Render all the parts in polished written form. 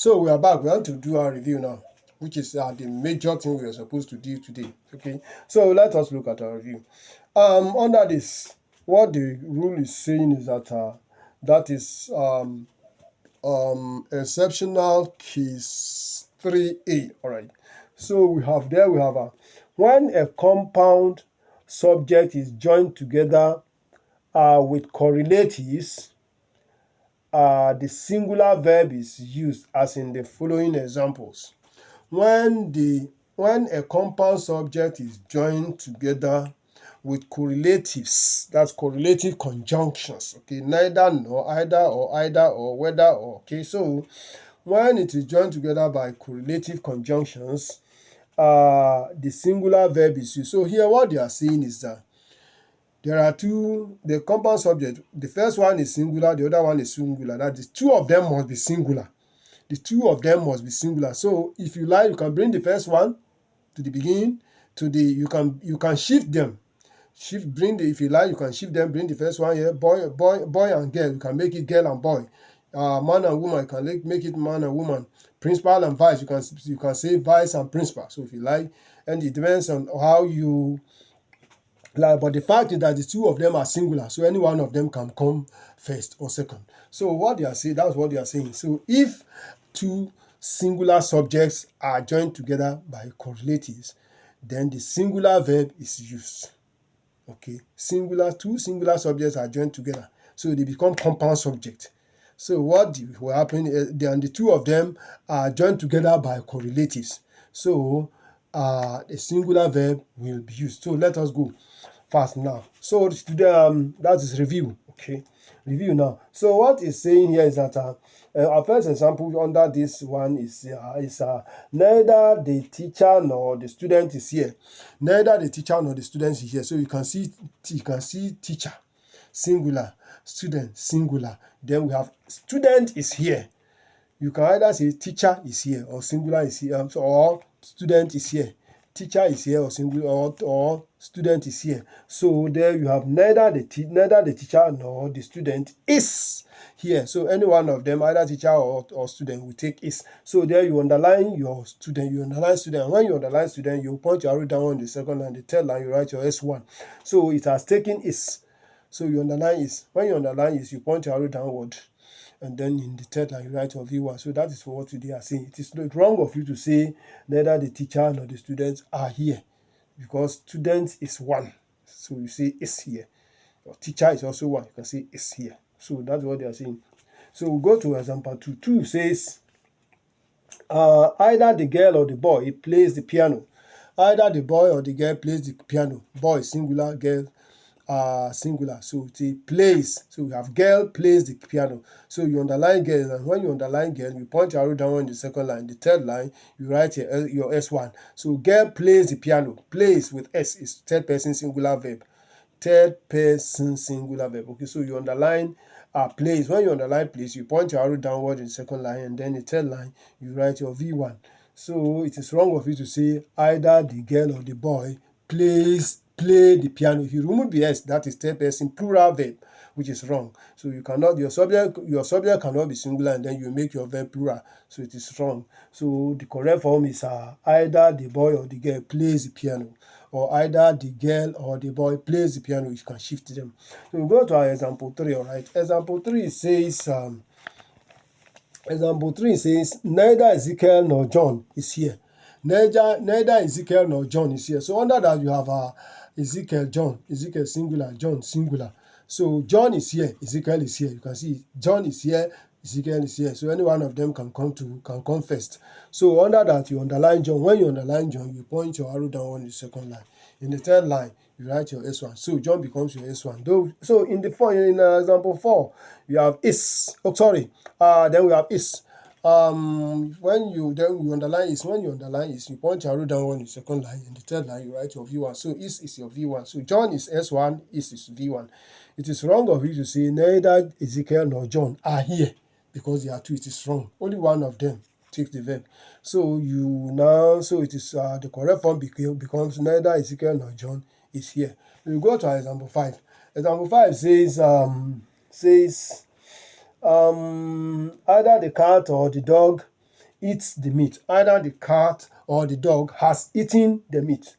So we are back. We want to do our review now, which is the major thing we are supposed to do today. Okay, so let us look at our review. Under this, what the rule is saying is that that is exceptional case 3A. All right. So we have when a compound subject is joined together with correlatives, the singular verb is used, as in the following examples. When a compound subject is joined together with correlatives, that's correlative conjunctions, okay, neither nor, either or whether or, okay. So when it is joined together by correlative conjunctions, the singular verb is used. So here what they are saying is that there are the compound subject, the first one is singular, the other one is singular. That is, two of them must be singular. The two of them must be singular. So if you like, you can bring the first one to the beginning, you can shift them. If you like, you can shift them, bring the first one here, boy and girl, you can make it girl and boy. Man and woman, you can make it man and woman. Principal and vice, you can say vice and principal. So if you like, and it depends on how you like, but the fact is that the two of them are singular, so any one of them can come first or second. So what they are saying, that's what they are saying. So if two singular subjects are joined together by correlatives, then the singular verb is used. Okay, two singular subjects are joined together, so they become compound subject. So what will happen is then the two of them are joined together by correlatives. So a singular verb will be used. So let us go fast now. So that is review. Okay, review now. So what is saying here is that our first example under this one is neither the teacher nor the student is here. Neither the teacher nor the student is here. So you can see teacher singular, student singular. Then we have student is here. You can either say teacher is here or singular is here, or student is here. Teacher is here or singular, or student is here. So there you have neither the teacher nor the student is here. So any one of them, either teacher or student, will take is. So there you underline your student. You underline student. And when you underline student, you point your arrow down on the second line. The third line, you write your S1. So it has taken is. So you underline is. When you underline is, you point your arrow downward. And then in the third line, you write your V1. So that is what they are saying. It is not wrong of you to say neither the teacher nor the students are here, because students is one. So you say is here. Your teacher is also one. You can say is here. So that's what they are saying. So we'll go to example 2. 2 says, either the girl or the boy plays the piano. Either the boy or the girl plays the piano. Boy singular, girl singular. So it plays. So we have girl plays the piano. So you underline girl, and when you underline girl, you point your arrow down on the second line. The third line, you write your S1. So girl plays the piano. Plays with S is third person singular verb. Third person singular verb. Okay, so you underline plays. When you underline plays, you point your arrow downward in the second line, and then the third line, you write your V1. So it is wrong of you to say either the girl or the boy play the piano. If you remove the S, that is third person plural verb, which is wrong. So you cannot, your subject cannot be singular and then you make your verb plural. So it is wrong. So the correct form is either the boy or the girl plays the piano, or either the girl or the boy plays the piano. You can shift them. So we go to our example 3. All right. Example 3 says neither Ezekiel nor John is here. Neither Ezekiel nor John is here. So under that you have Ezekiel, John, Ezekiel singular, John singular. So John is here, Ezekiel is here. You can see John is here, Ezekiel is here. So any one of them can come first. So under that you underline John. When you underline John, you point your arrow down on the second line. In the third line, you write your S1. So John becomes your S1. So in example 4, you have is. Then we have is. When you underline is, you point your arrow down on the second line. In the third line, you write your V1. So is your V1. So John is S1, is V1. It is wrong of you to say neither Ezekiel nor John are here, because they are two. It is wrong. Only one of them takes the verb. So it is the correct form becomes neither Ezekiel nor John is here. We go to example 5. Example 5 says either the cat or the dog eats the meat. Either the cat or the dog has eaten the meat.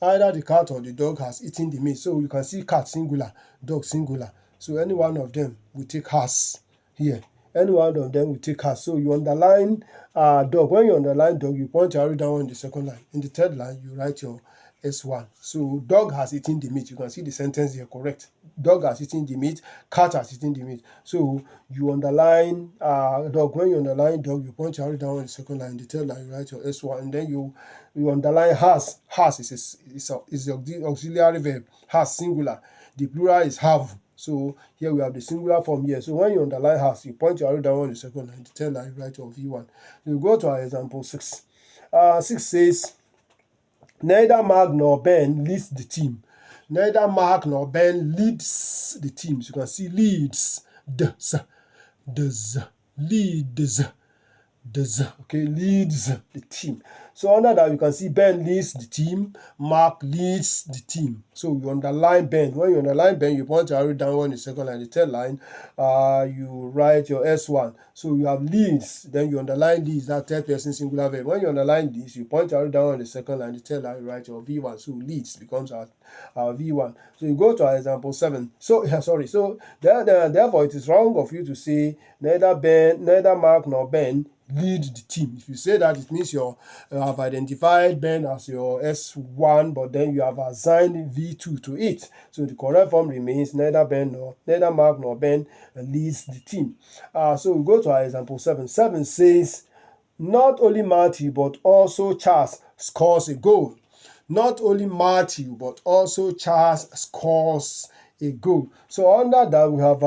Either the cat or the dog has eaten the meat. So you can see cat singular, dog singular. So any one of them will take has here. Any one of them will take has. So you underline dog. When you underline dog, you point your arrow down in the second line. In the third line, you write your S1. So dog has eaten the meat. You can see the sentence here, correct. Dog has eaten the meat, cat has eaten the meat. So you underline dog. When you underline dog, you point your arrow down in the second line. In the third line, you write your S1, and then you underline has. Has is the auxiliary verb. Has singular. The plural is have. So here we have the singular form here. So when you underline has, you point your arrow down on the second line. The third line, you write your V1. You go to our example 6. 6 says, neither Mark nor Ben leads the team. Neither Mark nor Ben leads the team. So you can see leads. Leads. Okay, leads the team. So under that, you can see Ben leads the team, Mark leads the team. So you underline Ben. When you underline Ben, you point your arrow down on the second line. The third line, you write your S1. So you have leads, then you underline leads, that third person singular verb. When you underline this, you point your arrow down on the second line. The third line, you write your V1. So leads becomes our V1. So you go to our example 7. So therefore, it is wrong of you to say neither Mark nor Ben lead the team. If you say that, it means you have identified Ben as your S1, but then you have assigned V2 to it. So the correct form remains neither Mark nor Ben leads the team. So we go to our example 7. 7 says, not only Matthew but also Charles scores a goal. Not only Matthew but also Charles scores a goal. So under that, we have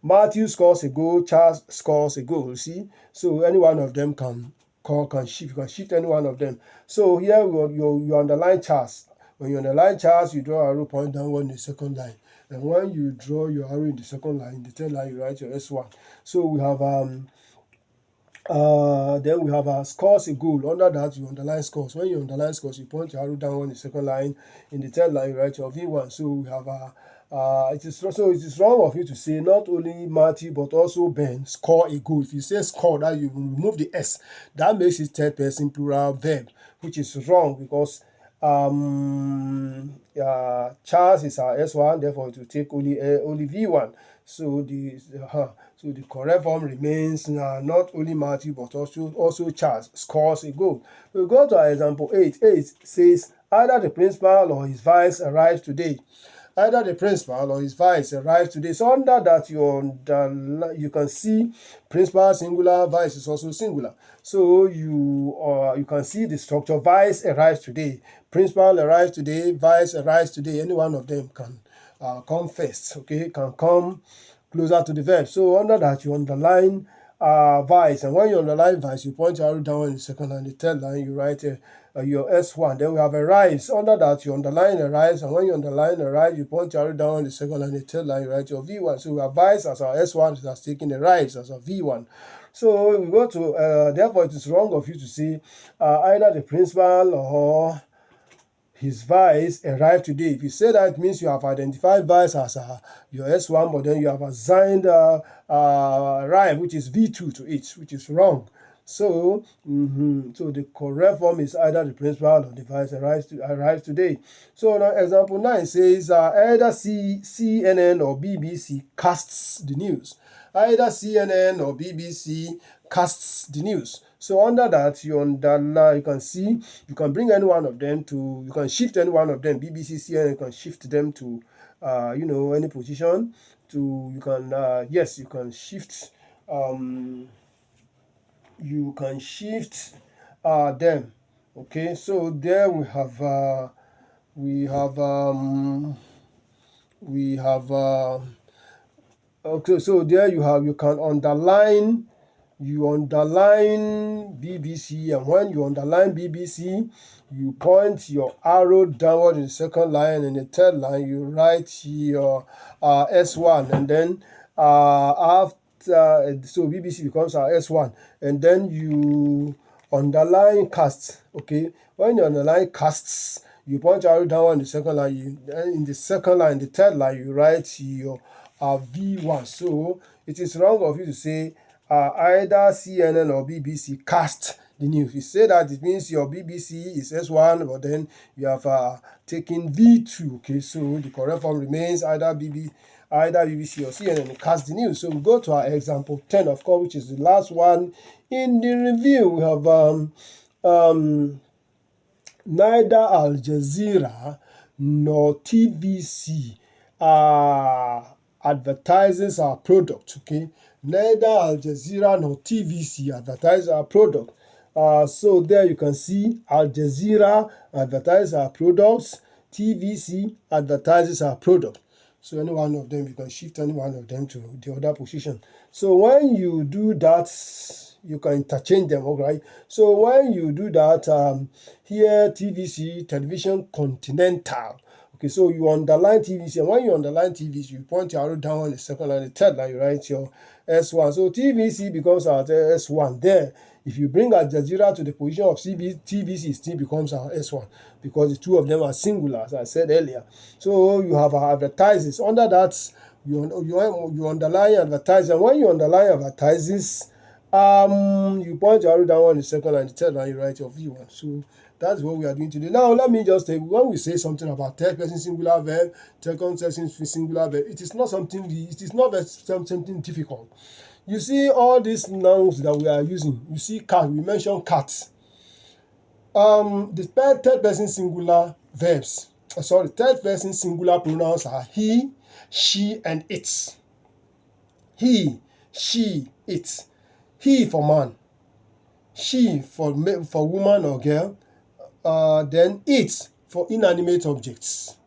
Matthew scores a goal, Charles scores a goal. You see, so any one of them can shift. You can shift any one of them. So here you underline Charles. When you underline Charles, you draw arrow point downward in the second line. And when you draw your arrow in the second line, in the third line, you write your S1. So we have then we have scores a goal. Under that, you underline scores. When you underline scores, you point your arrow down on the second line. In the third line, you write your V1. So we have it is wrong of you to say not only Matthew but also Ben score a goal. If you say score, that you remove the S, that makes it third person plural verb, which is wrong because Charles is our S1, therefore it will take only V1. So the correct form remains not only Matthew but also Charles scores a goal. We go to our example 8. 8 says, either the principal or his vice arrives today. Either the principal or his vice arrives today. So under that, you can see principal singular, vice is also singular. So you can see the structure. Vice arrives today. Principal arrives today. Vice arrives today. Any one of them can come first. Okay, can come closer to the verb. So under that, you underline vice, and when you underline vice, you point your arrow down in the second line. The third line, you write your S1. Then we have arrives. Under that, you underline arrives, and when you underline arrives, you point your arrow down in the second line. The third line, you write your V1. So we have vice as our S1, it has taken arrives as our V1. So we go to therefore it is wrong of you to say either the principal or his vice arrived today. If you say that, it means you have identified vice as your S1, but then you have assigned arrive, which is V2 to it, which is wrong. So, so the correct form is either the principal or the vice arrives today. So now example 9 says either CNN or BBC casts the news. Either CNN or BBC casts the news. So under that, you can see, you can bring any one of them to, you can shift any one of them. BBC, CNN, you can shift them to, any position. You can shift. You can shift them. Okay, so there okay, so there you can underline. You underline BBC, and when you underline BBC, you point your arrow downward in the second line, and in the third line you write your S1, and then so BBC becomes our S1, and then you underline casts. Okay, when you underline casts, you point your arrow downward in the second line. In the second line, the third line, you write your V1. So it is wrong of you to say either CNN or BBC cast the news. You say that it means your BBC is S1, but then you have taken V2. Okay, so the correct form remains either BBC or CNN cast the news. So we go to our example 10, of course, which is the last one in the review. We have neither Al Jazeera nor TVC advertises our product. Okay, neither Al Jazeera nor TVC advertise our product. So there you can see Al Jazeera advertises our products, TVC advertises our product. So any one of them, you can shift any one of them to the other position. So when you do that, you can interchange them, all right? So when you do that, here TVC, Television Continental. Okay, so you underline TVC, and when you underline TVC, you point your arrow down on the second line, the third line, you write your S1. So TVC becomes our S1 there. If you bring Al Jazeera to the position of TVC, it still becomes our S1 because the two of them are singular, as I said earlier. So you have our advertises. Under that, you underline advertises. And when you underline advertises, you point your arrow down on the second line, the third line, you write your V1. So that's what we are doing today. Now, let me just tell you, when we say something about third person singular verb, second person singular verb, it is not something difficult. You see all these nouns that we are using. You see cat, we mentioned cats. The third person singular verbs, third person singular pronouns are he, she, and it. He, she, it. He for man, she for woman or girl, then it for inanimate objects.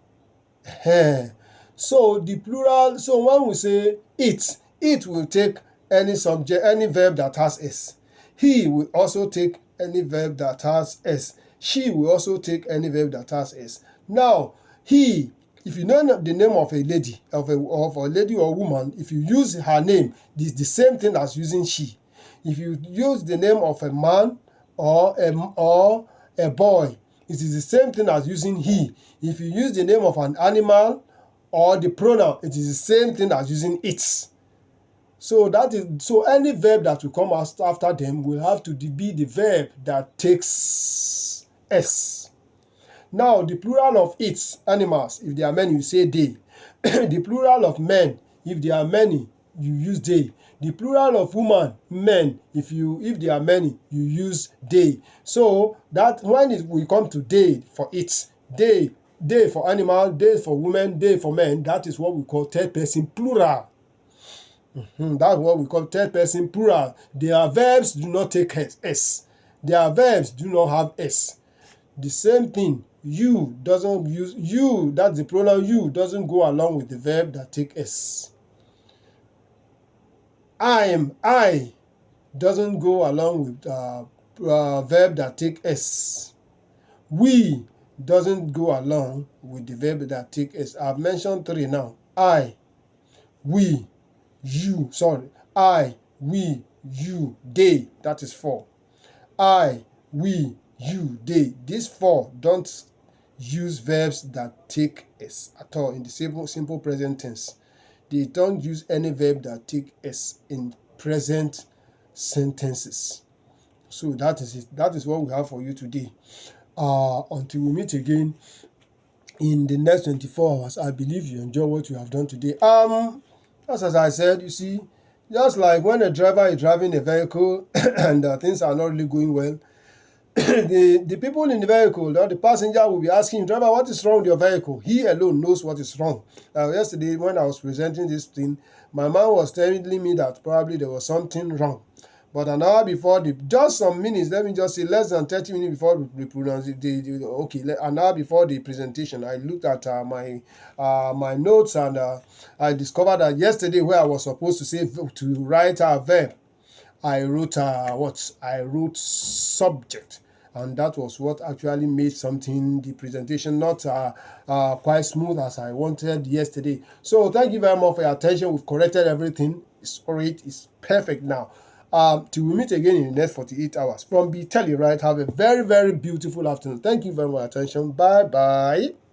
So the plural, so when we say it will take any subject, any verb that has S. He will also take any verb that has S. She will also take any verb that has S. Now, he, if you know the name of a lady, of a lady or woman, if you use her name, it's the same thing as using she. If you use the name of a man or a boy, it is the same thing as using he. If you use the name of an animal or the pronoun, it is the same thing as using it. So any verb that will come after them will have to be the verb that takes S. Now, the plural of its, animals, if there are many, you say they. The plural of men, if there are many, you use they. The plural of woman, men, if there are many, you use they. So that when we come to they for it, they for animal, they for women, they for men, that is what we call third person plural. That's what we call third person plural. Their verbs do not take S. Their verbs do not have S. The same thing, you doesn't use you, that's the pronoun you, doesn't go along with the verb that take S. I doesn't go along with verb that take S. We doesn't go along with the verb that take S. I've mentioned three now. I, we, you, they, that is four. I, we, you, they. These four don't use verbs that take S at all in the simple present tense. They don't use any verb that take S in present sentences. So that is it. That is what we have for you today. Until we meet again in the next 24 hours, I believe you enjoy what you have done today. Just as I said, you see, just like when a driver is driving a vehicle and things are not really going well, the people in the vehicle, the passenger will be asking, driver, what is wrong with your vehicle? He alone knows what is wrong. Yesterday, when I was presenting this thing, my man was telling me that probably there was something wrong. But an hour before, just some minutes, let me just say less than 30 minutes before the pronunciation, an hour before the presentation, I looked at my notes and I discovered that yesterday where I was supposed to write a verb, I wrote subject. And that was what actually made the presentation not quite smooth as I wanted yesterday. So thank you very much for your attention. We've corrected everything. It's great. It's perfect now. Till we meet again in the next 48 hours. From Be Tell You Right, have a very, very beautiful afternoon. Thank you very much for your attention. Bye-bye.